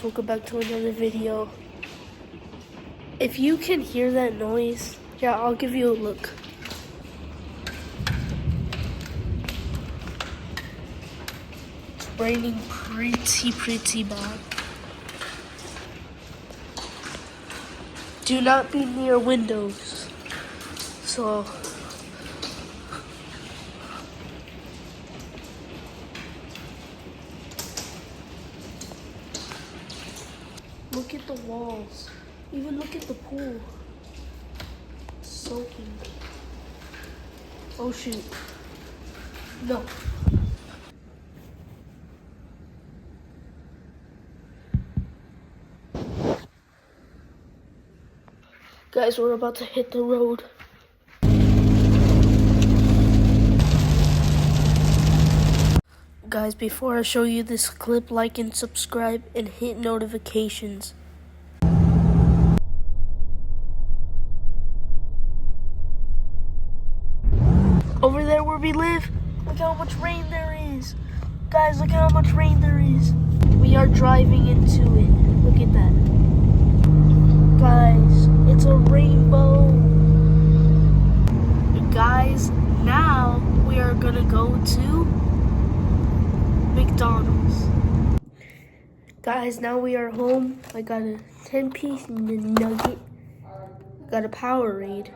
guys, welcome back to another video. If you can hear that noise, yeah, I'll give you a look. It's raining pretty bad. Do not be near windows. So look at the walls. Even look at the pool. Soaking. Oh shoot. No. Guys, we're about to hit the road. Guys, before I show you this clip, like and subscribe and hit notifications. Over there where we live, look how much rain there is. Guys, look how much rain there is. We are driving into it. Look at that. Guys, it's a rainbow. Guys, now we are gonna go to McDonald's. Guys, now we are home. I got a 10-piece nugget. Got a Powerade.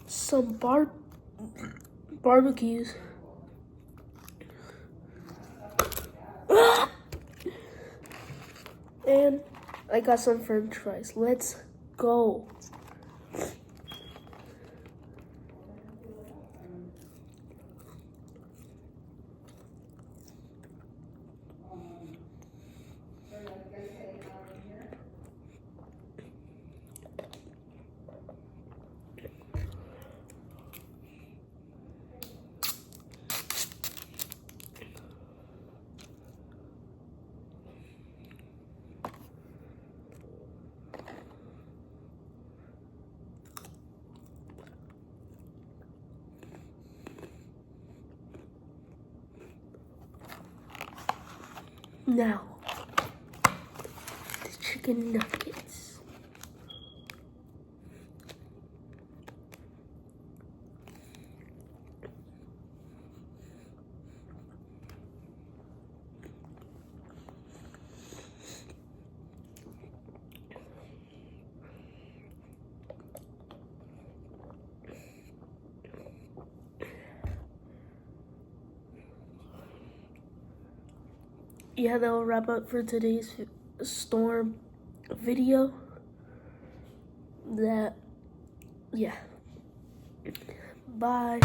Some barbecues. And I got some french fries. Let's go. Now, the chicken nuggets. Yeah, that'll wrap up for today's storm video. Yeah. Bye.